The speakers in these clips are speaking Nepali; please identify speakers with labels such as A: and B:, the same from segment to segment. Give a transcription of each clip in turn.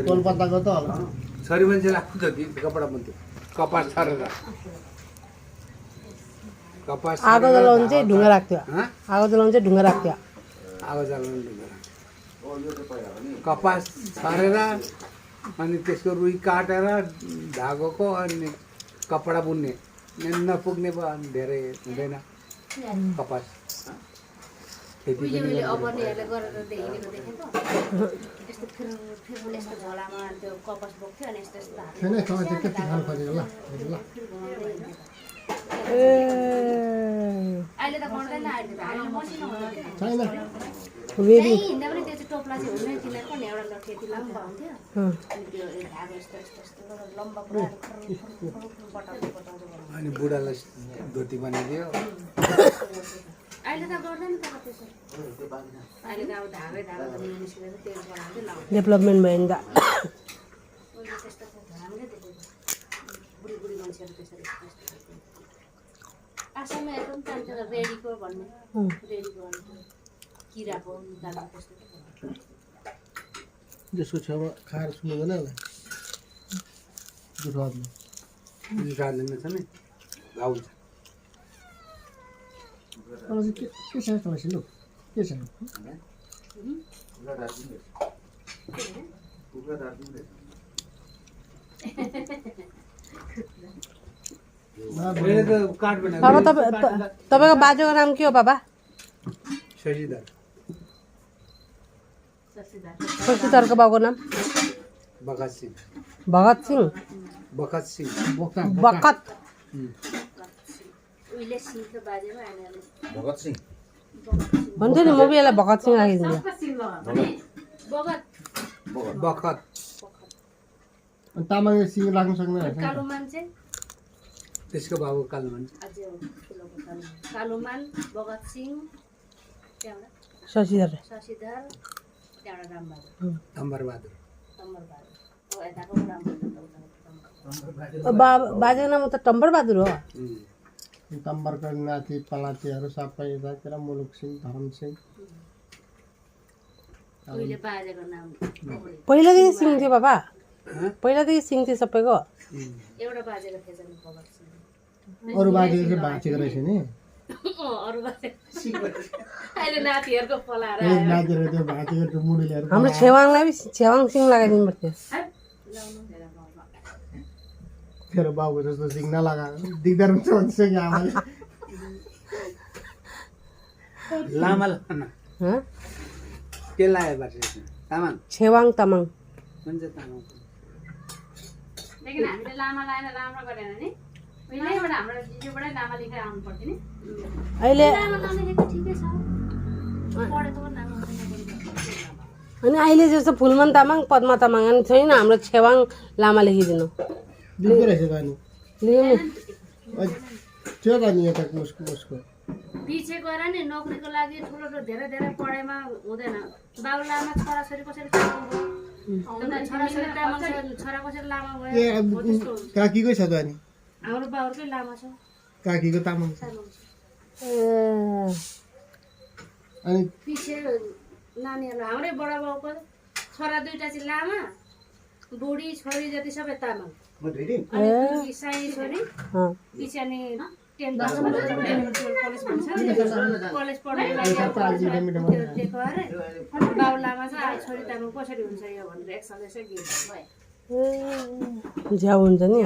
A: कोलपत्ताको त होला
B: छोरी मान्छेले आफू जति कपडा बुन्थ्यो कपास छरेर कपास
C: आगो जलाउनु चाहिँ ढुङ्गा राख्थ्यो आगो जलाउनु चाहिँ ढुङ्गा राख्थ्यो
B: आगो जलाउनु ढुङ्गा कपास छरेर अनि त्यसको रुई काटेर धागोको अनि कपडा बुन्ने नपुग्ने भयो अनि धेरै हुँदैन कपास खेती पनि
D: उहिले अपर्नेहरूले गरेर हिँडेको देखेँ त यस्तो फिर यस्तो झोलामा त्यो कपास बोक्थ्यो अनि यस्तो यस्तो
A: छैन कहाँ चाहिँ के खानु खोजेको ल
D: अहिले त गर्दैन अहिले मसिनो
A: छैन
C: वेदी
D: हिँड्दा पनि त्यो चाहिँ टोप्ला चाहिँ हुँदैन तिनीहरूको नि एउटा लट्ठी यति लम्बा हुन्थ्यो अनि त्यो धागो यस्तो यस्तो यस्तो लम्बा पुरा पटाउँदै
B: अनि बुढालाई धोती बनाइदियो
D: अहिले त गर्दैन त त्यसो अहिले त अब धागै धागो त निस्केर तेल बनाउँदै लाउँछ
C: डेभलपमेन्ट भयो नि त
D: उहिले त्यस्तो हामीले देखेको बुढी बुढी मान्छेहरू त्यसरी आसाममा एकदम चाहिन्छ रेडीको भन्ने रेडीको किराको निकाल्नु त्यस्तो
A: जसको छेउमा खाएर सुन्नुहुँदैन होला जुठो
B: जान्दैन छ नि गाउँछ
A: के छ कलेक्सन लु के छ
B: काठ बनाएको
C: बाबा तपाईँको बाजेको नाम के हो बाबा
B: शशिधर
C: शशिधरको बाबुको नाम
B: बखत सिंह
C: भगत सिंह
B: बखत सिंह
C: बखत
D: उहिले सिंहको बाजेमा आनेले
E: भगत सिंह
C: भन्थ्यो नि म पनि यसलाई भगत सिंह राखिदिन्छु
D: बगत
B: बखत
A: तामाङले सिङ राख्न सक्दैन
D: कालो मान्छे
B: त्यसको बाबु कालो मान्छे
D: अझै ठुलोको कालोमान बगत सिंह त्यहाँबाट
C: शशिधर
D: शशिधर त्यहाँबाट रामबहादुर
B: अम्बरबहादुर
D: तम्बरबहादुर हो यताको रामबहादुर
C: बाजेको नाम त टम्बरबहादुर हो
A: तम्बरका नाति पलातीहरू सबै यतातिर मुलुक सिंह धर्म सिंह
D: उहिले बाजेको नाम
C: पहिलादेखि सिंह थियो बाबा पहिलादेखि सिंह थियो सबैको
D: एउटा बाजेको थिएछ नि बगत सिंह
A: अरू बाजे चाहिँ भाँचेको रहेछ नि
D: अरू बाजे अहिले नातिहरूको पलाएर
A: एक नातिहरू त्यो भाँचेको मुडुलीहरू
C: हाम्रो छेवाङलाई पनि छेवाङ सिंह लगाइदिनु पर्थ्यो
A: तेरो बाबुको जस्तो सिङ नलगा दिगदार हुन्छ भन्छ कि आमाले
B: लामा लामा
C: हँ?
B: के लाग्यो बाटो तामाङ
C: छेवाङ तामाङ
B: हुन्छ तामाङ
F: लेकिन हामीले लामा लाएर राम्रो गरेन नि पहिल्यैबाट हाम्रो जिजुबाटै लामा लेखेर आउनु पर्थ्यो नि
C: अहिले
D: लामा नलेखेको ठिकै छ पढेको पनि नाम
C: अनि अहिले जस्तो फुलमन तामाङ पद्मा तामाङ अनि छैन हाम्रो छेवाङ लामा लेखिदिनु
A: दिँदो रहेछ त नि
C: लिनु
A: त्यो त नि यता उसको
D: पछि गएर नि नोकरीको लागि ठुलो धेरै धेरै पढाइमा हुँदैन बाबु लामा छोराछोरी कसरी तामाङ भयो छोराछोरी तामाङ छ छोरा कसरी लामा भयो हो त्यस्तो हुन्छ
A: काकीकै छ त अनि
D: हाम्रो बाबुकै लामा छ
A: काकीको तामाङ छ अनि
D: पछि नानीहरू हाम्रै बडा बाउको छोरा दुईटा चाहिँ लामा बुढी छोरी जति सबै तामाङ अनि साई छोरी पछि अनि 10 10 कलेज भन्छ कलेज पढ्नुको लागि दिएको अरे बाउ लामा छ अब छोरी तामाङ कसरी हुन्छ यो भनेर एक सदस्य गीत भयो
C: झ्याउ हुन्छ नि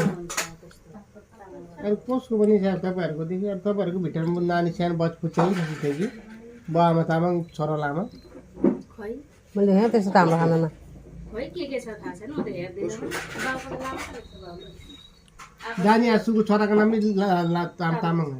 A: अनि कसको पनि छ तपाईँहरूको देखि अब तपाईँहरूको भित्रमा नानी सानो बचपुच्चा पनि थियो कि बाबामा तामाङ छोरा लामा
D: खै
C: मैले देखेँ त्यस्तो त हाम्रो खानामा
D: खै के छ थाहा छैन म त हेर्दिनँ बाउको लामा छ बाउको
A: जानी आसुको छोराको नाम नै तामाङ हो